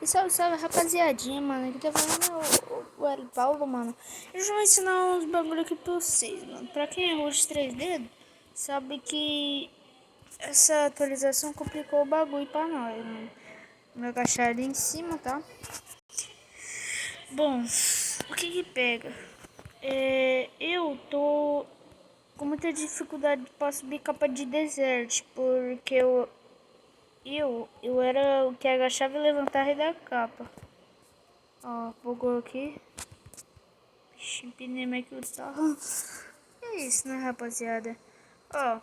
Salve, rapaziadinha, mano. Aqui tá falando o El Paulo, mano. Eu vou ensinar uns bagulho aqui pra vocês, mano. Pra quem é roxo 3 dedos, sabe que essa atualização complicou o bagulho pra nós, mano. Vou agachar ali em cima, tá? Bom, o que que pega? Eu tô com muita dificuldade pra subir capa de desert, porque eu era o que agachava e levantava da capa. Ó, bugou aqui. Empinei aqui o carro. É isso, né, rapaziada? Ó,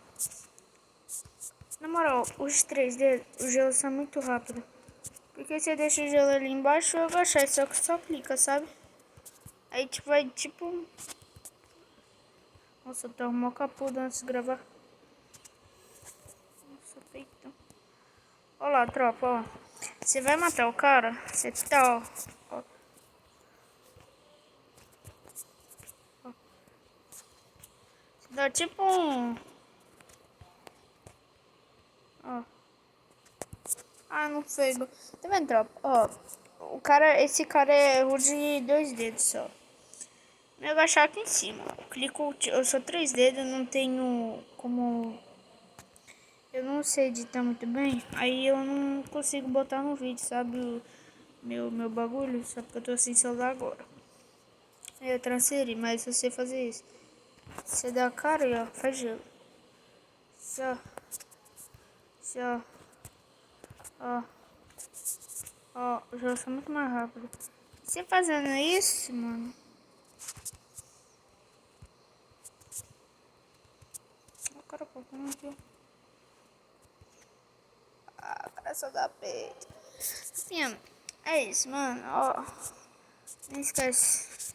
na moral, os 3D, o gelo são muito rápido. Porque você deixa o gelo ali embaixo e agachar, só que só clica, sabe? Aí tipo, vai tipo... Nossa, tá arrumou capudo antes de gravar. Nossa, peitão. Ó lá, tropa, ó. Você vai matar o cara, você tá, ó. Dá tipo um... Ó. Ah, não foi. Tá vendo, tropa? Ó. Esse cara é rude de 2 dedos só. Eu agachar aqui em cima. Clico, eu sou 3 dedos, não tenho como... Eu não sei editar muito bem. Aí eu não consigo botar no vídeo, sabe? O meu bagulho. Só porque eu tô sem celular agora. Eu transferi, mas se você fazer isso. Você dá a cara e ó, faz gelo. Só. Só. Ó. Ó, o jogo é muito mais rápido. Você fazendo isso, mano. O cara colocando aqui. Ah, cara só dá peito. Enfim, é isso, mano. Ó. Não esquece.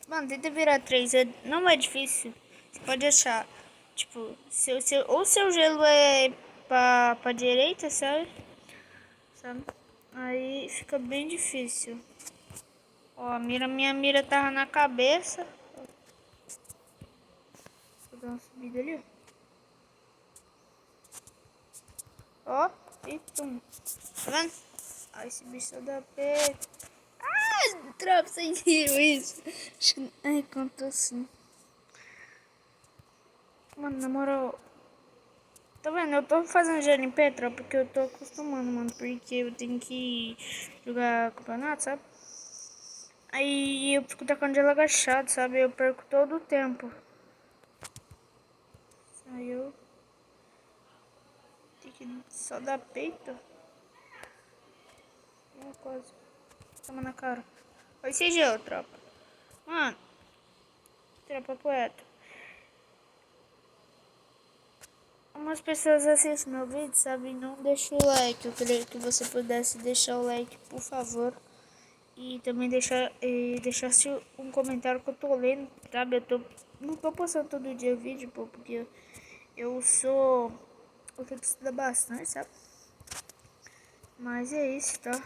Mano, tenta virar 3. Não é difícil. Você pode achar. Tipo, ou seu gelo é pra direita, sabe? Aí fica bem difícil. Ó, minha mira tava na cabeça. Vou dar uma subida ali, ó. E tum. Tá vendo? Ai, esse bicho só dá peito. Ah, tropa, vocês viram isso? Acho que... Ai, contou assim. Mano, na moral... Tá vendo? Eu tô fazendo GLP, tropa, porque eu tô acostumando, mano. Porque eu tenho que jogar campeonato, sabe? Aí eu fico tacando gelo agachado, sabe? Eu perco todo o tempo. Aí eu... Tem que só dar peito. Uma coisa. Toma na cara. Olha esse gelo, tropa. Mano. Tropa poeta. Algumas pessoas assistem meu vídeo, sabe? Não deixa o like. Eu queria que você pudesse deixar o like, por favor. E também deixasse um comentário que eu tô lendo, sabe? Não tô postando todo dia vídeo, pô, porque eu tenho que estudar bastante, sabe? Mas é isso, tá?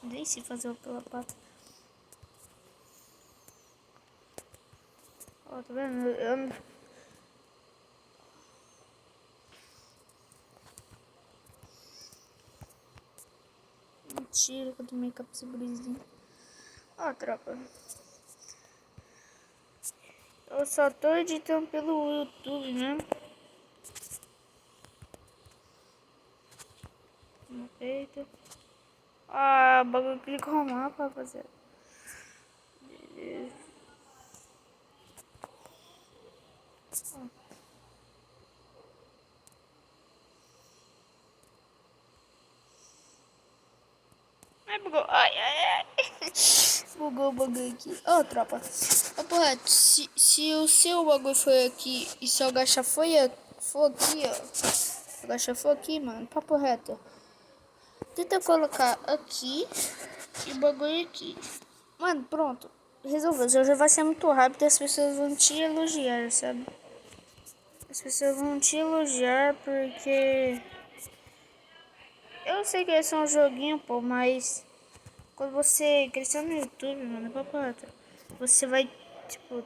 Nem sei fazer aquela pata. Ó, tá vendo? Mentira que eu tomei capsibrizinho. Ó, tropa. Eu só tô editando pelo YouTube mesmo. No peito. Ah, o bagulho clicou o mapa, rapaziada. Beleza. Ai, bugou. Ai. Bugou o bagulho aqui. Ô, tropa. Ô, porra, se o seu bagulho foi aqui e se eu agachar for aqui, ó. Agachar for aqui, mano. Papo reto. Tenta colocar aqui e o bagulho aqui. Mano, pronto. Resolveu. Já vai ser muito rápido e as pessoas vão te elogiar, sabe? As pessoas vão te elogiar porque... Eu sei que é só um joguinho, pô, mas... Quando você crescer no YouTube, mano, papo reto, você vai, tipo...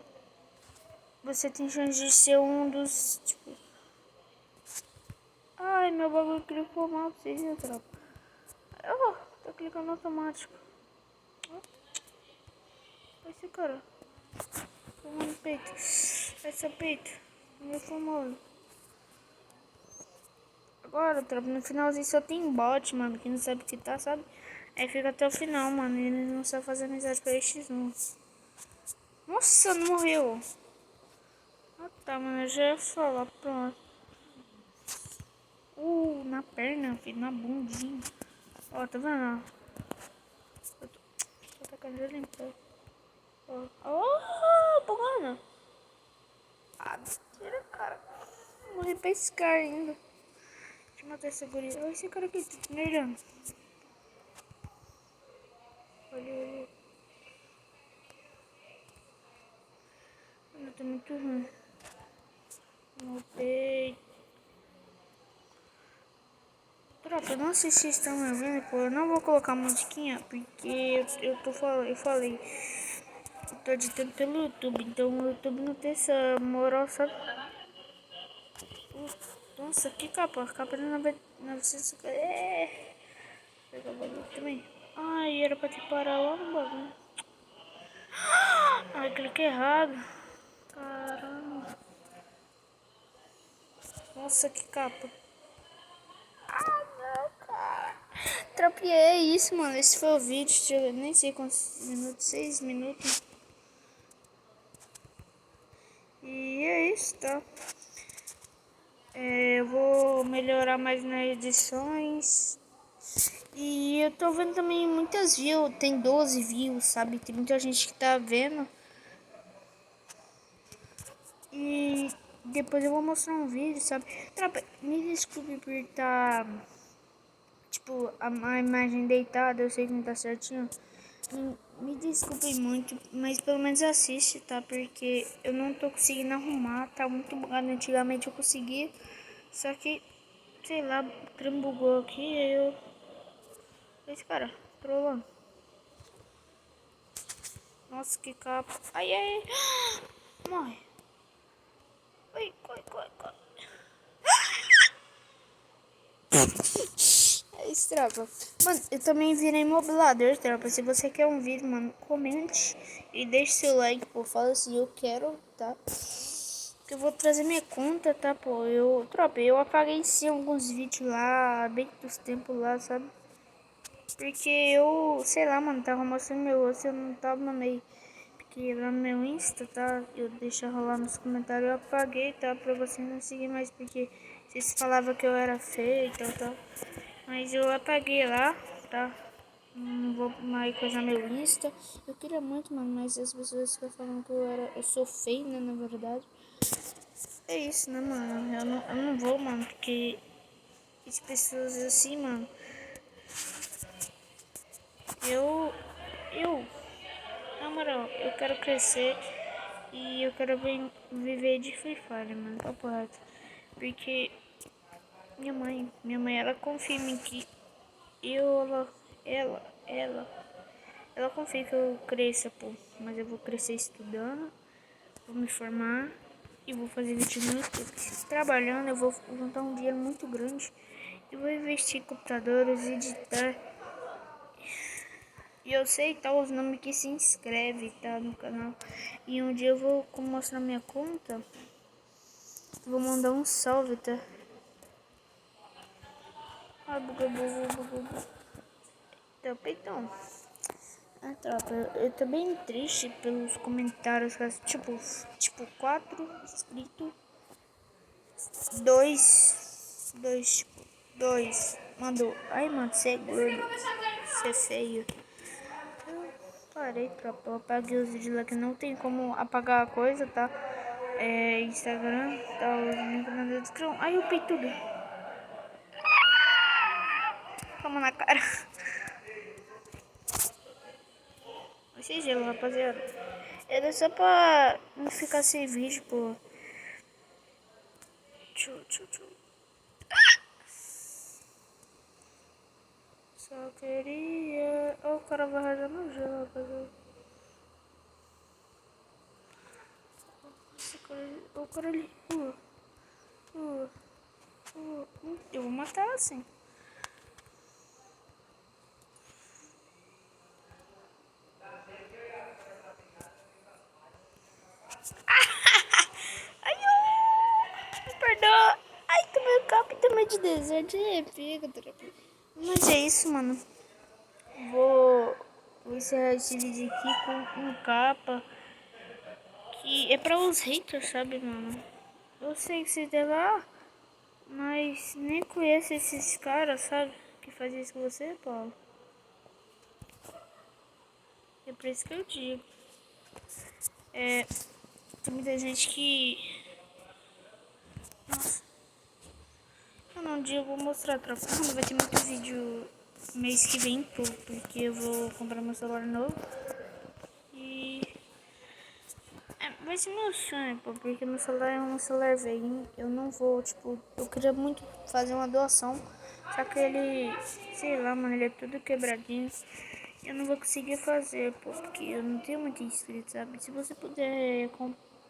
Você tem chance de ser um dos, tipo... Ai, meu bagulho clicou mal, vocês viram, tropa? Oh, tá clicando automático. Vai ser, cara. Toma no peito. Vai ser peito. Meu famoso. Agora, tropa, no finalzinho só tem bot, mano, que não sabe o que tá, sabe? Aí fica até o final, mano. Ele não sabe fazer amizade com estes, não. Nossa, não morreu. Ah, tá, mano. Eu já ia falar, pronto. Na perna, filho, na bundinha. Ó, tá vendo? Eu tô tacando ele em pé. Ó, bugando. Ah, tira, cara. Morri pra esse cara ainda. Deixa eu matar essa guria. Olha esse cara aqui, tá nerando. Olha, olha. Eu tô muito ruim. No peito. Tropa, eu não sei se vocês estão me ouvindo, pô. Eu não vou colocar musiquinha, porque eu falei. Eu tô editando pelo YouTube, então o YouTube não tem essa moral, sabe? Nossa, que capa. Capa de 900. Pegar o bagulho também. Ai, era pra te parar lá no bagulho. Ai, cliquei errado. Caramba. Nossa, que capa. Ah, não, cara. Tropiei isso, mano. Esse foi o vídeo. Eu nem sei quantos minutos. 6 minutos. E é isso, tá? Eu vou melhorar mais nas edições. E eu tô vendo também muitas views. Tem 12 views, sabe? Tem muita gente que tá vendo. E depois eu vou mostrar um vídeo, sabe? Tropa, me desculpe por estar, tipo, a imagem deitada, eu sei que não tá certinho. Me desculpe muito, mas pelo menos assiste, tá? Porque eu não tô conseguindo arrumar, tá muito bugado. Antigamente eu conseguia, só que, sei lá, o trem bugou aqui e eu... Esse cara, trolando. Nossa, que capa. Ai, ai, ai. Morre. Ai, corre, corre, corre. É isso, tropa. Mano, eu também virei mobilador, tropa. Se você quer um vídeo, mano, comente e deixe seu like, pô. Fala assim, eu quero, tá? Que eu vou trazer minha conta, tá, pô? Tropa, eu apaguei sim alguns vídeos lá, bem dos tempos lá, sabe? Porque eu, sei lá, mano, tava mostrando meu rosto, eu não tava no meio. Porque lá no meu Insta, tá? Eu deixo rolar nos comentários, eu apaguei, tá? Pra você não seguir mais, porque vocês falavam que eu era feio e tal. Mas eu apaguei lá, tá? Não vou mais coisar meu Insta. Eu queria muito, mano, mas as pessoas ficam falando que eu sou feio, né, na verdade. É isso, né, mano? Eu não vou, mano, porque as pessoas assim, mano, eu, eu, na moral, eu quero crescer e eu quero viver de Free Fire, mano, papo reto. Porque minha mãe, ela confia em mim que eu, ela confia que eu cresça, pô. Mas eu vou crescer estudando, vou me formar e vou fazer vídeo no YouTube. Trabalhando, eu vou juntar um dinheiro muito grande e vou investir em computadores, editar. E eu sei tá os nomes que se inscreve, tá, no canal. E um dia eu vou mostrar minha conta. Vou mandar um salve, tá? Ah, bugou. Então, peitão. Ah, tropa, eu tô bem triste pelos comentários, tipo 4 inscritos, dois, mandou, ai mano, você é gordo, você é feio. Eu parei, tropa, eu apaguei os vídeos lá que não tem como apagar a coisa, tá? Instagram, tá os links na descrição. Ai, o peitudo. Toma na cara. Esse gelo, rapaziada. Era só pra não ficar sem vídeo, pô. Tchu. Só queria... Oh, o cara vai rasgar no gelo, rapaziada. O cara ali. Eu vou matar ela assim. Ai, perdoa. Ai, tomei o copo e tomei de deserto. É, pega, tropa. Mas é isso, mano. Vou encerrar esse vídeo aqui com um capa que é pra os haters, sabe, mano? Eu sei que você deve lá, mas nem conhece esses caras, sabe? Que fazem isso com você, Paulo. É por isso que eu digo. Tem muita gente que... Nossa. Eu não digo, vou mostrar, tropa. Não vai ter muito vídeo mês que vem, porque eu vou comprar meu celular novo. E... vai ser meu sonho, pô, porque meu celular é um celular velho. Eu não vou, tipo, eu queria muito fazer uma doação. Só que ele, sei lá, mano, ele é tudo quebradinho. Eu não vou conseguir fazer, pô, porque eu não tenho muito inscrito, sabe? Se você puder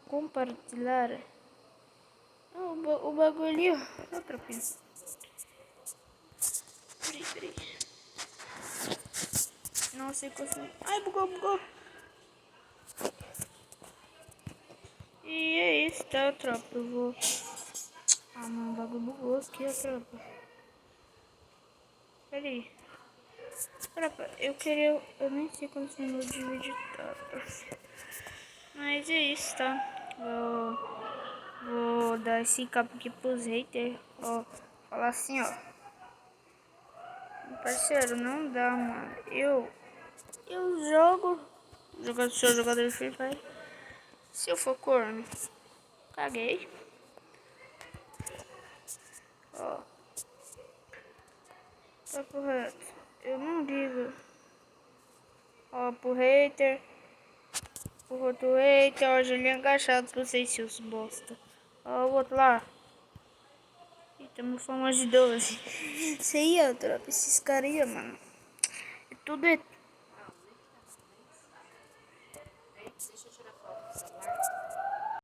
compartilhar. O bagulho ali, ó. Outra coisa. Peraí. Não sei como. Ai, bugou. E é isso, tá, tropa? Eu vou. Ah, mano, o bagulho bugou aqui, ó, tropa. Peraí. Tropa, eu queria. Eu nem sei quantos minutos de vídeo tá. Mas é isso, tá? Vou dar esse capa aqui pros haters. Ó, falar assim, ó. Parceiro, não dá, mano. Eu sou jogador de Free Fire. Se eu for corno, caguei. Ó, tá correto. Eu não ligo. Ó, pro hater. Pro outro hater. Ó, Julinho agachado pra vocês, seus bosta. Ó, o outro lá. E tamo falando de 12. Isso aí, ó, tropa. Esses caras aí, mano. Tudo é